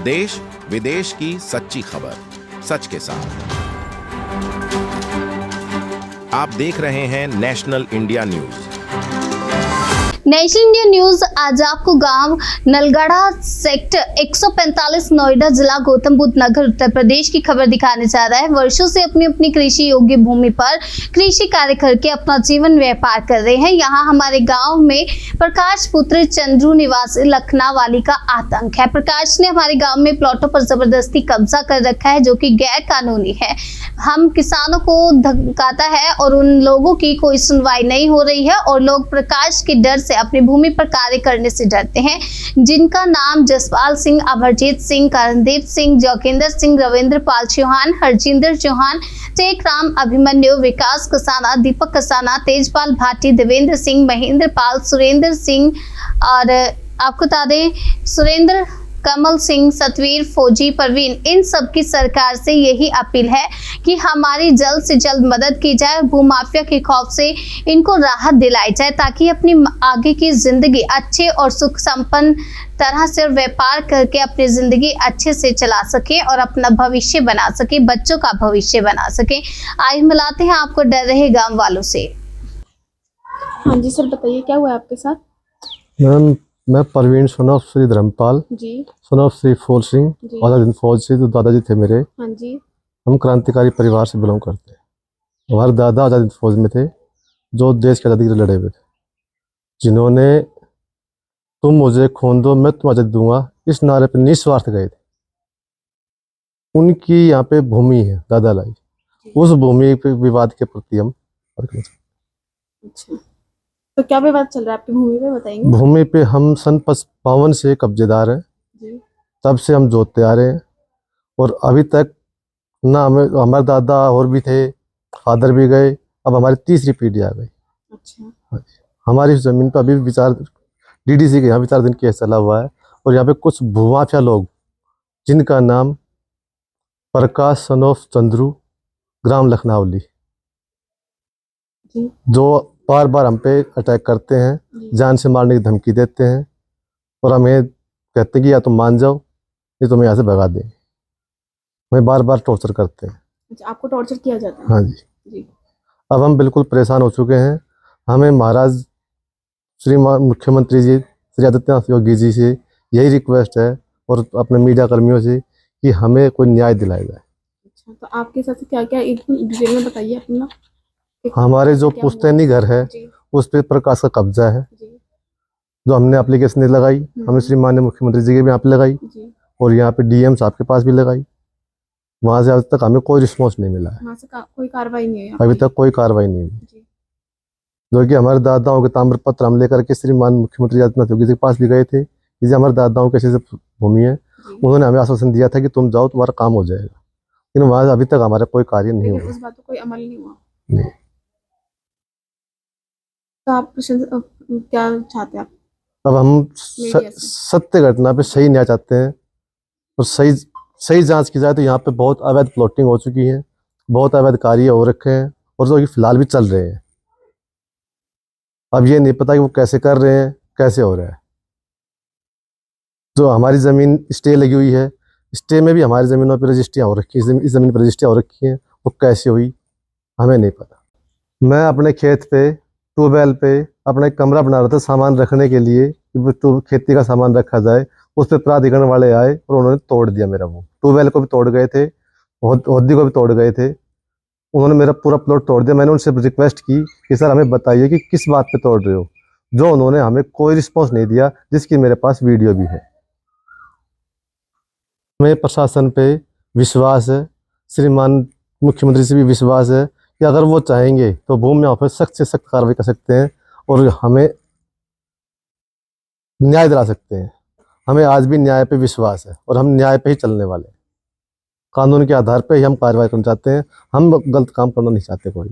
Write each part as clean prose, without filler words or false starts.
देश विदेश की सच्ची खबर सच के साथ। आप देख रहे हैं national India news. National India news आज आपको गांव नलगढ़ा सेक्टर 145 नोएडा जिला गौतम बुद्ध नगर उत्तर प्रदेश की खबर दिखाने जा रहा है। वर्षों से अपनी कृषि योग्य भूमि पर कृषि कार्य करके अपना जीवन व्यापार कर रहे हैं। यहाँ हमारे गांव में प्रकाश पुत्र चंद्रू निवासी लखनावाली का आतंक है। प्रकाश ने हमारे गांव में प्लॉटों पर जबरदस्ती कब्जा कर रखा है जो कि गैर कानूनी है। हम किसानों को धमकाता है और उन लोगों की कोई सुनवाई नहीं हो रही है और लोग प्रकाश के डर से अपनी भूमि पर कार्य करने से डरते हैं। जिनका नाम जसपाल सिंह, अमरजीत सिंह, करणदीप सिंह, जोगिंदर सिंह, रविंद्र पाल चौहान, हरजिंदर चौहान, टेक राम, अभिमन्यु, विकास कसाना, दीपक कसाना, तेजपाल भाटी, देवेंद्र सिंह, महेंद्र पाल, सुरेंद्र सिंह और आपको बता दें सुरेंद्र, कमल सिंह, सतवीर, फौजी, परवीन, इन सब की सरकार से यही अपील है कि हमारी जल्द से जल्द मदद की जाए। भूमाफिया के खौफ से इनको राहत दिलाई जाए ताकि अपनी आगे की जिंदगी अच्छे और सुख संपन्न तरह से व्यापार करके अपनी जिंदगी अच्छे से चला सके और अपना भविष्य बना सके, बच्चों का भविष्य बना सके। आइए मिलाते हैं आपको डर रहे गाँव वालों से। हाँ जी सर, बताइए क्या हुआ आपके साथ? मैम, मैं Parveen son of Shri Dharmpal ji, son of Shri फौज सिंह और दिन फौज से जो दादाजी थे मेरे। हाँ जी, हम क्रांतिकारी परिवार से बिलोंग करते हैं। हमारे दादा आज़ादी फौज में थे जो देश की आज़ादी के लिए लड़े हुए थे, जिन्होंने तुम मुझे खून दो मैं तुम्हें आज़ादी दूंगा इस नारे पर निस्वार्थ गए थे। उनकी यहाँ पे भूमि है दादा लाई, उस भूमि पे विवाद के प्रति हम अच्छा। तो क्या विवाद चल रहा है आपकी भूमि पे, बताएंगे? भूमि पे हम सन 52 से कब्जेदार हैं। जी, तब से हम जोतते आ रहे हैं और अभी तक ना हमारे दादा और भी थे, फादर भी गए, अब हमारी तीसरी पीढ़ी आ गई। अच्छा, हमारी जमीन पर अभी विचार डीडीसी के यहाँ विचाराधीन केस चला हुआ है और यहाँ पे कुछ भूमाफिया लोग जिनका नाम प्रकाश son of चंद्रू, ग्राम लखनावली, जी, जो बार बार हम पे अटैक करते हैं, जी, जान से मारने की धमकी देते हैं और हमें कहते हैं कि या तुम मान जाओ या तुम्हें यहाँ से भगा देंगे। हमें बार बार टॉर्चर करते हैं। अच्छा, आपको टॉर्चर किया जाता है? हाँ जी। जी, अब हम बिल्कुल परेशान हो चुके हैं। हमें महाराज श्रीमान मुख्यमंत्री जी श्री आदित्यनाथ योगी जी से यही रिक्वेस्ट है और अपने मीडिया कर्मियों से कि हमें कोई न्याय दिलाया जाए। अच्छा, तो आपके साथ क्या क्या डिटेल में बताइए अपना। हमारे जो क्या पुश्तैनी घर है जी, उस पर प्रकाश का कब्जा है, जी, जो हमने एप्लीकेशन लगाई, हमने श्रीमान मुख्यमंत्री जी के भी यहाँ पे लगाई जी, और यहाँ पे डीएम साहब के पास भी लगाई। वहाँ से आज तक हमें कोई रिस्पॉन्स नहीं मिला है। वहाँ से कोई कार्रवाई नहीं है अभी तक कोई कार्रवाई नहीं हुई। जी, जो कि हमारे दादाओं के ताम्र पत्र हम लेकर के श्रीमान मुख्यमंत्री आदित्यनाथ योगी जी के पास भी गए थे कि जी हमारे दादाओं के ऐसे भूमि है। जी, उन्होंने हमें आश्वासन दिया था कि तुम जाओ तुम्हारा काम हो जाएगा, लेकिन वहाँ से अभी तक हमारा कोई कार्य नहीं लेकिन हुआ। उस बात पर कोई अमल नहीं हुआ। नहीं। तो आप क्या चाहते हैं आप? अब हम मीडिया से? सत्य घटना पे सही न्याय चाहते हैं और सही जांच की जाए। तो यहाँ पे बहुत अवैध प्लॉटिंग हो चुकी है, बहुत अवैध कार्य हो रखे हैं और जो कि फिलहाल भी चल रहे हैं। अब ये नहीं पता कि वो कैसे कर रहे हैं, कैसे हो रहा है। जो हमारी ज़मीन स्टे लगी हुई है, स्टे में भी हमारी ज़मीनों पर रजिस्ट्रियाँ हो रखी हैं, इस ज़मीन पर रजिस्ट्रियाँ हो रखी हैं, वो कैसे हुई हमें नहीं पता। मैं अपने खेत पे ट्यूबवेल पे अपना एक कमरा बना रहा था सामान रखने के लिए कि तो खेती का सामान रखा जाए। उस पर प्राधिकरण वाले आए और उन्होंने तोड़ दिया मेरा। वो ट्यूबवेल को भी तोड़ गए थे, होदी को भी तोड़ गए थे। उन्होंने मेरा पूरा प्लॉट तोड़ दिया। मैंने उनसे रिक्वेस्ट की कि सर हमें बताइए कि किस बात पे तोड़ रहे हो, जो उन्होंने हमें कोई रिस्पॉन्स नहीं दिया, जिसकी मेरे पास वीडियो भी है। हमें प्रशासन पे विश्वास है, श्रीमान मुख्यमंत्री से भी विश्वास है कि अगर वो चाहेंगे तो भूमि ऑफिस सख्त से सख्त कार्रवाई कर सकते हैं और हमें न्याय दिला सकते हैं। हमें आज भी न्याय पे विश्वास है और हम न्याय पे ही चलने वाले हैं। कानून के आधार पे ही हम कार्रवाई करना चाहते हैं, हम गलत काम करना नहीं चाहते कोई।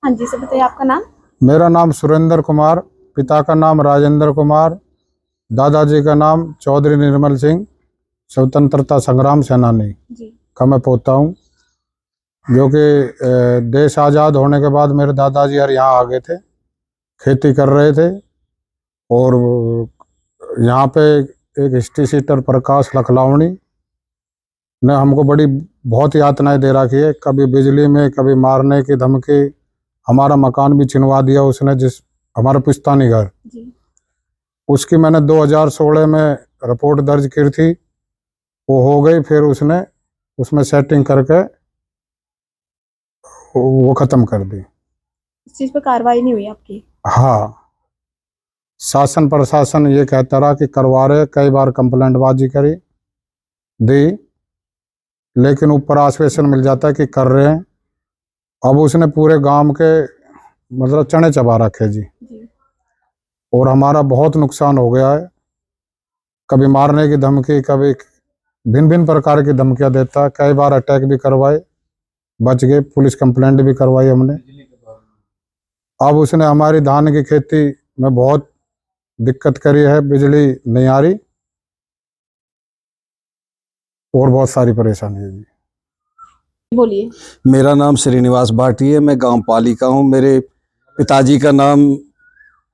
हाँ जी सर, बताइए आपका नाम? मेरा नाम सुरेंद्र कुमार, पिता का नाम राजेंद्र कुमार, दादाजी का नाम चौधरी निर्मल सिंह, स्वतंत्रता संग्राम सेनानी जी, का मैं पोता हूँ। जो कि देश आज़ाद होने के बाद मेरे दादाजी यहाँ आ गए थे, खेती कर रहे थे और यहाँ पे एक हिस्ट्री सीटर प्रकाश लखलावणी ने हमको बहुत यातनाएं दे रखी है। कभी बिजली में, कभी मारने की धमकी, हमारा मकान भी छिनवा दिया उसने, जिस हमारा पुश्तैनी घर, उसकी मैंने 2016 में रिपोर्ट दर्ज की थी, वो हो गई। फिर उसने उसमें सेटिंग करके वो ख़त्म कर दी। इस चीज़ पर कार्रवाई नहीं हुई आपकी? हाँ, शासन प्रशासन ये कहता रहा कि करवा रहे, कई बार कंप्लेंटबाजी करी दी, लेकिन ऊपर आश्वासन मिल जाता है कि कर रहे हैं। अब उसने पूरे गांव के मतलब चने चबा रखे जी, और हमारा बहुत नुकसान हो गया है। कभी मारने की धमकी, कभी भिन्न भिन्न प्रकार की धमकियां देता है। कई बार अटैक भी करवाए, बच गए, पुलिस कंप्लेंट भी करवाई हमने। अब उसने हमारी धान की खेती में बहुत दिक्कत करी है, बिजली नहीं आ रही और बहुत सारी परेशानी है जी। बोलिए। मेरा नाम श्रीनिवास भाटी है, मैं गांव पाली का हूँ। मेरे पिताजी का नाम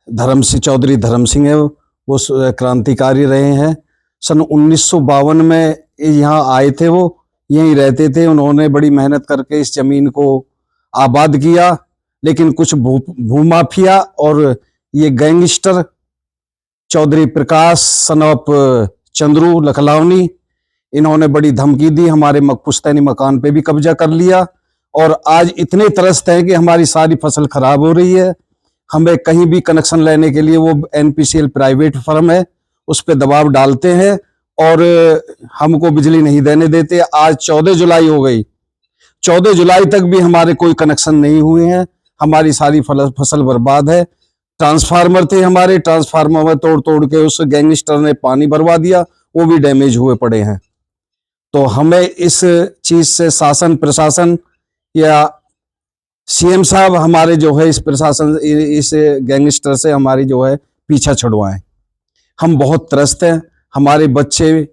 चौधरी धर्म सिंह है, वो क्रांतिकारी रहे हैं। सन 1952 में यहाँ आए थे, वो यहीं रहते थे। उन्होंने बड़ी मेहनत करके इस जमीन को आबाद किया, लेकिन कुछ भूमाफिया और ये gangster Chaudhary Prakash son of Chandru Lakhlavani, इन्होंने बड़ी धमकी दी, हमारे पुश्तैनी मकान पे भी कब्जा कर लिया। और आज इतने त्रस्त हैं कि हमारी सारी फसल खराब हो रही है। हमें कहीं भी कनेक्शन लेने के लिए वो NPCL प्राइवेट फर्म है, उस पर दबाव डालते हैं और हमको बिजली नहीं देने देते। आज 14 जुलाई हो गई, 14 जुलाई तक भी हमारे कोई कनेक्शन नहीं हुए हैं। हमारी सारी फसल बर्बाद है। ट्रांसफार्मर थे हमारे, ट्रांसफार्मर में तोड़ तोड़ के उस गैंगस्टर ने पानी भरवा दिया, वो भी डैमेज हुए पड़े हैं। तो हमें इस चीज से शासन प्रशासन या CM साहब हमारे जो है इस प्रशासन, इस गैंगस्टर से हमारी जो है पीछा छुड़वाएं। हम बहुत त्रस्त हैं, हमारे बच्चे,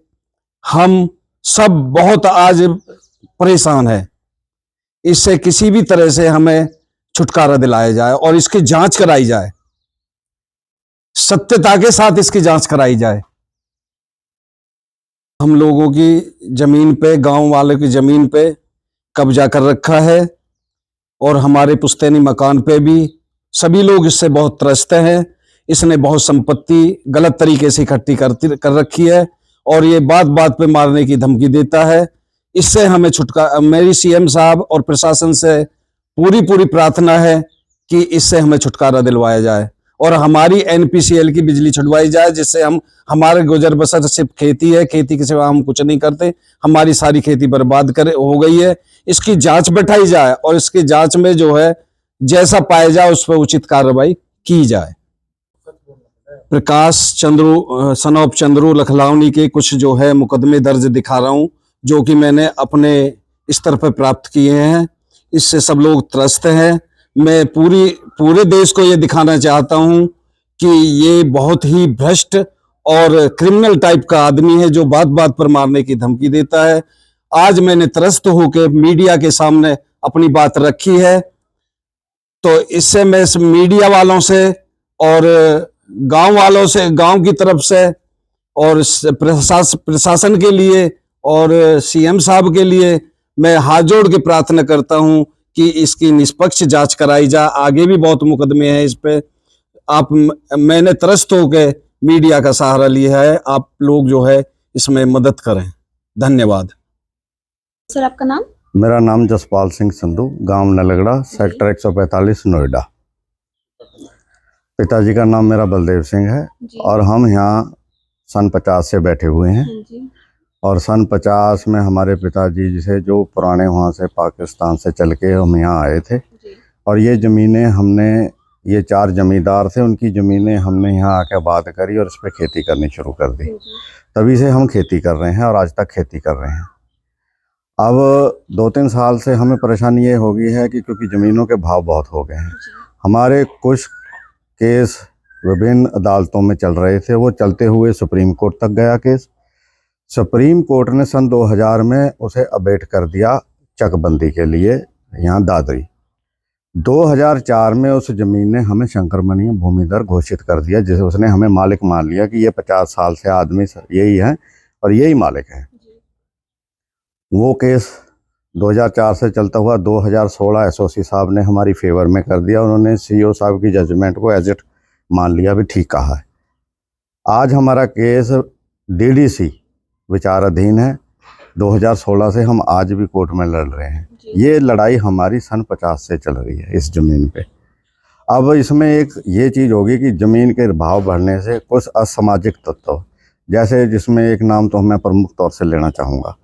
हम सब बहुत आज परेशान है। इससे किसी भी तरह से हमें छुटकारा दिलाया जाए और इसकी जांच कराई जाए, सत्यता के साथ इसकी जांच कराई जाए। हम लोगों की जमीन पे, गांव वालों की जमीन पे कब्जा कर रखा है और हमारे पुश्तैनी मकान पे भी सभी लोग इससे बहुत त्रस्त हैं। इसने बहुत संपत्ति गलत तरीके से इकट्ठी कर रखी है और ये बात बात पे मारने की धमकी देता है। इससे हमें छुटकारा, मेरी CM साहब और प्रशासन से पूरी प्रार्थना है कि इससे हमें छुटकारा दिलवाया जाए और हमारी NPCL की बिजली छुड़वाई जाए, जिससे हमारे गुजर बसर सिर्फ खेती है, खेती के सिवा हम कुछ नहीं करते। हमारी सारी खेती बर्बाद हो गई है। इसकी जांच बैठाई जाए और इसकी जांच में जो है जैसा पाया जाए उस पर उचित कार्रवाई की जाए। प्रकाश चंद्रू सन ऑफ चंद्रू लखलावनी के कुछ जो है मुकदमे दर्ज दिखा रहा हूं, जो कि मैंने अपने स्तर पर प्राप्त किए हैं। इससे सब लोग त्रस्त हैं। मैं पूरे देश को ये दिखाना चाहता हूं कि ये बहुत ही भ्रष्ट और क्रिमिनल टाइप का आदमी है, जो बात बात पर मारने की धमकी देता है। आज मैंने त्रस्त होकर मीडिया के सामने अपनी बात रखी है, तो इससे मैं मीडिया वालों से और गांव वालों से, गांव की तरफ से और प्रशासन के लिए और CM साहब के लिए मैं हाथ जोड़ के प्रार्थना करता हूं कि इसकी निष्पक्ष जांच कराई जाए। आगे भी बहुत मुकदमे हैं इस पे। मैंने त्रस्त होकर मीडिया का सहारा लिया है, आप लोग जो है इसमें मदद करें। धन्यवाद। सर आपका नाम? मेरा नाम जसपाल सिंह संधू, गांव नलगड़ा, सेक्टर 145, नोएडा। पिताजी का नाम मेरा बलदेव सिंह है और हम यहाँ सन 50 से बैठे हुए हैं। और सन 50 में हमारे पिताजी जिसे जो पुराने वहाँ से पाकिस्तान से चल के हम यहाँ आए थे और ये ज़मीनें हमने, ये 4 जमींदार थे, उनकी ज़मीनें हमने यहाँ आके आबाद करी और इस पर खेती करनी शुरू कर दी। तभी से हम खेती कर रहे हैं और आज तक खेती कर रहे हैं। अब 2-3 साल से हमें परेशानी ये हो गई है कि क्योंकि ज़मीनों के भाव बहुत हो गए हैं। हमारे कुछ केस विभिन्न अदालतों में चल रहे थे, वो चलते हुए सुप्रीम कोर्ट तक गया केस। सुप्रीम कोर्ट ने सन 2000 में उसे अबेट कर दिया चकबंदी के लिए यहाँ दादरी। 2004 में उस जमीन ने हमें शंकरमणि भूमिधर घोषित कर दिया, जिसे उसने हमें मालिक मान लिया कि ये 50 साल से आदमी यही है और यही मालिक है। वो केस 2004 से चलता हुआ 2016 एसओसी साहब ने हमारी फेवर में कर दिया। उन्होंने सीईओ साहब की जजमेंट को एज इट मान लिया, भी ठीक कहा है। आज हमारा केस डीडीसी विचाराधीन है। 2016 से हम आज भी कोर्ट में लड़ रहे हैं। ये लड़ाई हमारी सन 50 से चल रही है इस ज़मीन पे। अब इसमें एक ये चीज़ होगी कि ज़मीन के भाव बढ़ने से कुछ असामाजिक तत्व, जैसे जिसमें एक नाम तो मैं प्रमुख तौर से लेना चाहूँगा,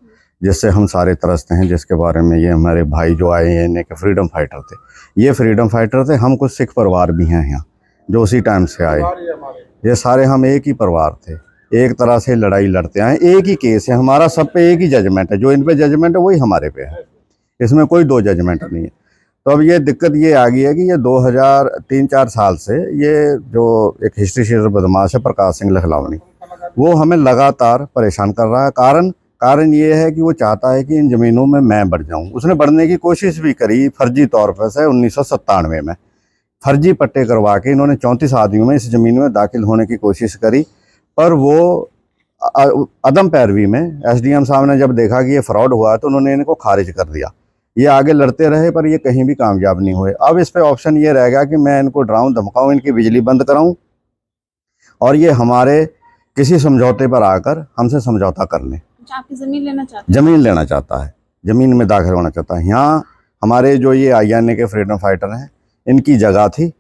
जिससे हम सारे तरसते हैं, जिसके बारे में ये हमारे भाई जो आए हैं इन्हें के फ्रीडम फाइटर थे। ये फ्रीडम फाइटर थे। हम कुछ सिख परिवार भी हैं यहाँ जो उसी टाइम से आए। ये सारे हम एक ही परिवार थे, एक तरह से लड़ाई लड़ते आए। एक ही केस है हमारा, सब पे एक ही जजमेंट है। जो इन पे जजमेंट है वही हमारे पे है, इसमें कोई दो जजमेंट नहीं है। तो अब ये दिक्कत ये आ गई है कि ये 2003-4 साल से ये जो एक हिस्ट्री शीटर बदमाश है प्रकाश सिंह लखलावनी, वो हमें लगातार परेशान कर रहा है। कारण ये है कि वो चाहता है कि इन ज़मीनों में मैं बढ़ जाऊं। उसने बढ़ने की कोशिश भी करी फर्जी तौर पर से 1997 में। फर्जी पट्टे करवा के इन्होंने 34 आदमियों में इस ज़मीन में दाखिल होने की कोशिश करी, पर वो अदम पैरवी में एसडीएम साहब ने जब देखा कि ये फ्रॉड हुआ तो उन्होंने इनको खारिज कर दिया। ये आगे लड़ते रहे पर ये कहीं भी कामयाब नहीं हुए। अब इस पे ऑप्शन ये रह गया कि मैं इनको डराऊं धमकाऊं, इनकी बिजली बंद कराऊं और ये हमारे किसी समझौते पर आकर हमसे समझौता कर लें। आपकी जमीन लेना चाहते हैं? ज़मीन लेना चाहता है, ज़मीन में दाखिल होना चाहता है। यहाँ हमारे जो ये INA के फ्रीडम फाइटर हैं, इनकी जगह थी,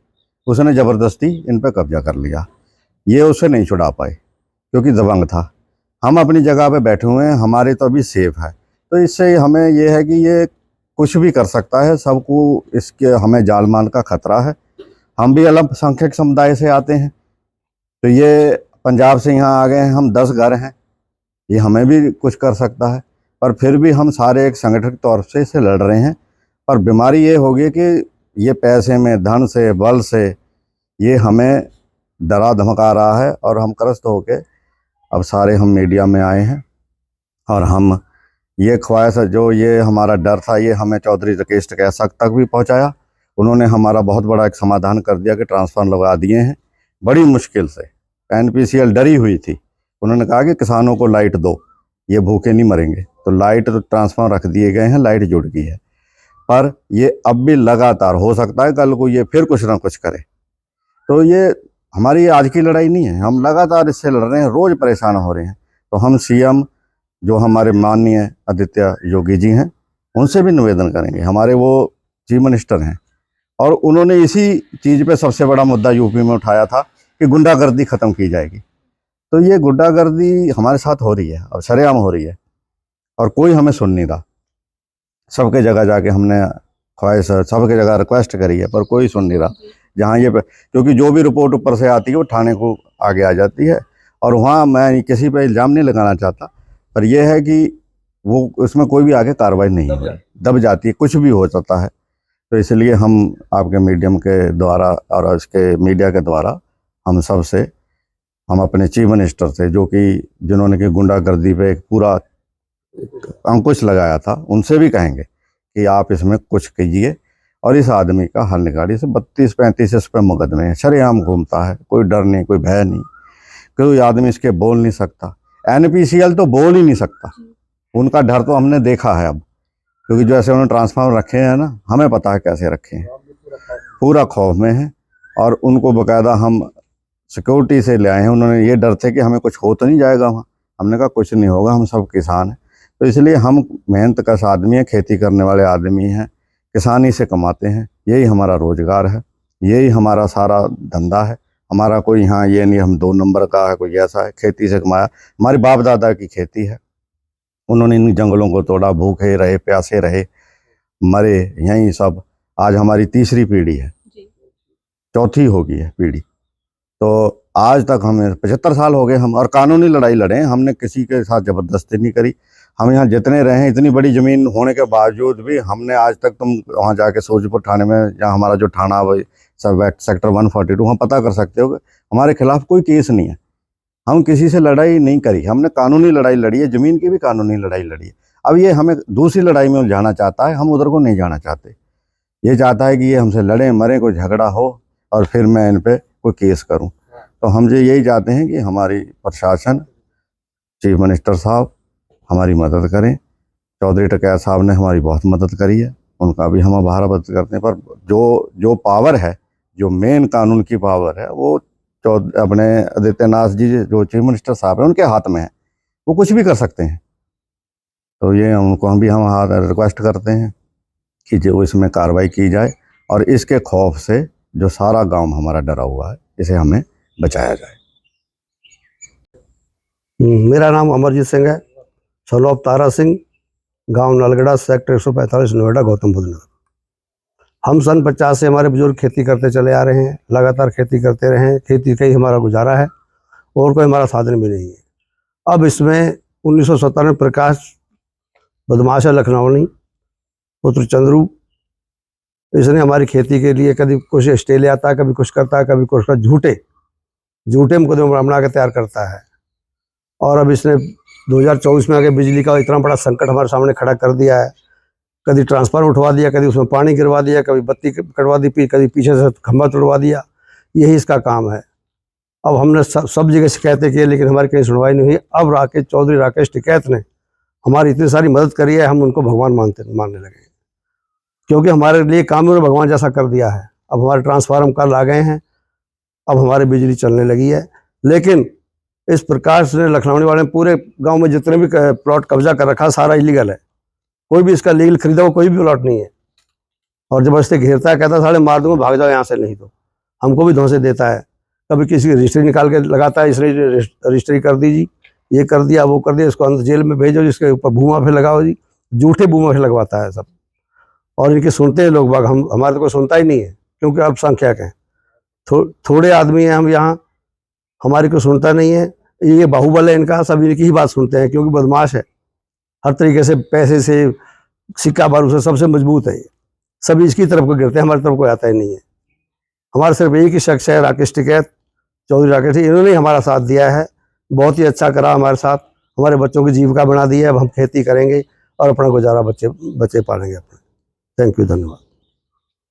उसने ज़बरदस्ती इन पर कब्जा कर लिया। ये उसे नहीं छुड़ा पाए क्योंकि दबंग था। हम अपनी जगह पे बैठे हुए हैं, हमारे तो अभी सेफ है। तो इससे हमें ये है कि ये कुछ भी कर सकता है, सबको इसके हमें जान माल का खतरा है। हम भी अल्पसंख्यक समुदाय से आते हैं, तो ये पंजाब से यहाँ आ गए हैं, हम 10 घर हैं, ये हमें भी कुछ कर सकता है। पर फिर भी हम सारे एक संगठित तौर से इसे लड़ रहे हैं। पर बीमारी ये होगी कि ये पैसे में, धन से, बल से ये हमें डरा धमका रहा है और हम त्रस्त होके अब सारे हम मीडिया में आए हैं। और हम ये ख्वाहिश है, जो ये हमारा डर था, ये हमें चौधरी राकेश टिकैत तक भी पहुंचाया। उन्होंने हमारा बहुत बड़ा एक समाधान कर दिया कि ट्रांसफार्मर लगा दिए हैं बड़ी मुश्किल से। NPCL डरी हुई थी, उन्होंने कहा कि किसानों को लाइट दो, ये भूखे नहीं मरेंगे। तो लाइट तो ट्रांसफार्मर रख दिए गए हैं, लाइट जुड़ गई है। पर ये अब भी लगातार, हो सकता है कल को ये फिर कुछ ना कुछ करे। तो ये हमारी आज की लड़ाई नहीं है, हम लगातार इससे लड़ रहे हैं, रोज़ परेशान हो रहे हैं। तो हम CM जो हमारे माननीय आदित्य योगी जी हैं, उनसे भी निवेदन करेंगे। हमारे वो चीफ मिनिस्टर हैं और उन्होंने इसी चीज़ पे सबसे बड़ा मुद्दा यूपी में उठाया था कि गुंडागर्दी ख़त्म की जाएगी। तो ये गुंडागर्दी हमारे साथ हो रही है और सरेआम हो रही है और कोई हमें सुन नहीं रहा। सबके जगह जाके हमने ख्वाहिश, सबके जगह रिक्वेस्ट करी है, पर कोई सुन नहीं रहा। जहाँ ये, क्योंकि जो भी रिपोर्ट ऊपर से आती है वो थाने को आगे आ जाती है और वहाँ मैं किसी पे इल्ज़ाम नहीं लगाना चाहता, पर यह है कि वो उसमें कोई भी आगे कार्रवाई नहीं हो, दब जाती है, कुछ भी हो जाता है। तो इसलिए हम आपके मीडियम के द्वारा और इसके मीडिया के द्वारा हम सब से, हम अपने चीफ मिनिस्टर से, जो कि जिन्होंने कि गुंडागर्दी पे एक पूरा अंकुश लगाया था, उनसे भी कहेंगे कि आप इसमें कुछ कीजिए और इस आदमी का हल निकालिए। से 32-35 इस पर मुकदमे हैं, शरेआम घूमता है, कोई डर नहीं, कोई भय नहीं, कोई आदमी इसके बोल नहीं सकता। NPCL तो बोल ही नहीं सकता, उनका डर तो हमने देखा है अब, क्योंकि जो ऐसे उन्होंने ट्रांसफार्मर रखे हैं ना, हमें पता है कैसे रखे हैं, पूरा खौफ में है। और उनको बाकायदा हम सिक्योरिटी से ले आए हैं। उन्होंने ये डर थे कि हमें कुछ हो तो नहीं जाएगा वहाँ, हमने कहा कुछ नहीं होगा, हम सब किसान हैं। तो इसलिए हम मेहनत कश आदमी हैं, खेती करने वाले आदमी हैं, किसानी से कमाते हैं, यही हमारा रोज़गार है, यही हमारा सारा धंधा है। हमारा कोई यहाँ ये नहीं हम 2 नंबर का है, कोई ऐसा है, खेती से कमाया। हमारे बाप दादा की खेती है, उन्होंने इन जंगलों को तोड़ा, भूखे रहे, प्यासे रहे, मरे, यहीं सब। आज हमारी 3री पीढ़ी है, 4थी हो गई है पीढ़ी। तो आज तक हमें 75 साल हो गए हम, और कानूनी लड़ाई लड़े हैं, हमने किसी के साथ ज़बरदस्ती नहीं करी। हम यहाँ जितने रहे, इतनी बड़ी ज़मीन होने के बावजूद भी हमने आज तक, तुम वहाँ जाके सूरजपुर थाने में, जहाँ हमारा जो थाना सब सेक्टर 142, वहाँ पता कर सकते हो कि हमारे खिलाफ कोई केस नहीं है। हम किसी से लड़ाई नहीं करी, हमने कानूनी लड़ाई लड़ी है, ज़मीन की भी कानूनी लड़ाई लड़ी है। अब ये हमें दूसरी लड़ाई में उलझाना चाहता है, हम उधर को नहीं जाना चाहते। ये चाहता है कि ये हमसे लड़े मरे, कोई झगड़ा हो और फिर मैं इन पे कोई केस करूं। तो हम जो यही चाहते हैं कि हमारी प्रशासन, चीफ मिनिस्टर साहब हमारी मदद करें। चौधरी टकैत साहब ने हमारी बहुत मदद करी है, उनका भी हम आभार व्यक्त करते हैं। पर जो पावर है, जो मेन कानून की पावर है, वो अपने आदित्यनाथ जी जो चीफ मिनिस्टर साहब हैं उनके हाथ में है, वो कुछ भी कर सकते हैं। तो ये उनको हम रिक्वेस्ट करते हैं कि जो इसमें कार्रवाई की जाए और इसके खौफ से जो सारा गांव हमारा डरा हुआ है, इसे हमें बचाया जाए। मेरा नाम अमरजीत सिंह है, सन ऑफ तारा सिंह, गांव नलगढ़ा, सेक्टर 145, नोएडा, गौतम बुद्ध नगर। हम सन 50 से हमारे बुजुर्ग खेती करते चले आ रहे हैं, लगातार खेती करते रहे हैं। खेती का ही हमारा गुजारा है और कोई हमारा साधन भी नहीं है। अब इसमें 1997 में प्रकाश बदमाश है लखनऊ पुत्र चंद्रू, इसने हमारी खेती के लिए कभी कुछ स्टे ले आता है, कभी कुछ करता है, कभी कुछ झूठे मुकदमे बना के तैयार करता है। और अब इसने 2024 में आके बिजली का इतना बड़ा संकट हमारे सामने खड़ा कर दिया है। कभी ट्रांसफार्मर उठवा दिया, कभी उसमें पानी गिरवा दिया, कभी बत्ती कटवा दी, कभी पीछे से खंभा तोड़वा दिया। यही इसका काम है। अब हमने सब जगह शिकायतें की, लेकिन हमारी कहीं सुनवाई नहीं हुई। अब चौधरी राकेश टिकैत ने हमारी इतनी सारी मदद करी है, हम उनको भगवान मानने लगे, क्योंकि हमारे लिए काम उन्होंने भगवान जैसा कर दिया है। अब हमारे ट्रांसफार्मर कल आ गए हैं, अब हमारी बिजली चलने लगी है। लेकिन इस प्रकाश ने, लखनऊ वाले ने पूरे गांव में जितने भी प्लॉट कब्जा कर रखा, सारा इलीगल है। कोई भी इसका लीगल खरीदा हुआ कोई भी प्लॉट नहीं है। और जबरदस्ती घेरता है, कहता है साढ़े मार दूंगा, भाग जाओ यहाँ से, नहीं तो हमको भी धौंसे देता है। कभी किसी की रजिस्ट्री निकाल के लगाता है, इसने रजिस्ट्री कर दीजिए, ये कर दिया, वो कर दिया, इसको अंदर जेल में भेजो, जिसके ऊपर भूमा पे लगाओ जी। झूठे भूमा पे लगवाता है सब। और इनके सुनते हैं लोग बाग, हमारे तो कोई सुनता ही नहीं है, क्योंकि अल्पसंख्यक हैं, थोड़े आदमी हैं हम यहाँ, हमारी कोई सुनता नहीं है। ये बाहुबल है इनका, सब इनकी ही बात सुनते हैं, क्योंकि बदमाश है हर तरीके से, पैसे से, सिक्का बारूद से, सबसे मजबूत है ये। सब इसकी तरफ को गिरते हैं, हमारी तरफ कोई आता ही नहीं है। हमारे सिर्फ एक ही शख्स है, राकेश टिकैत, चौधरी राकेश, इन्होंने ही हमारा साथ दिया है। बहुत ही अच्छा करा हमारे साथ, हमारे बच्चों की जीविका बना दी है। अब हम खेती करेंगे और अपना गुजारा बच्चे पालेंगे अपने। थैंक यू, धन्यवाद।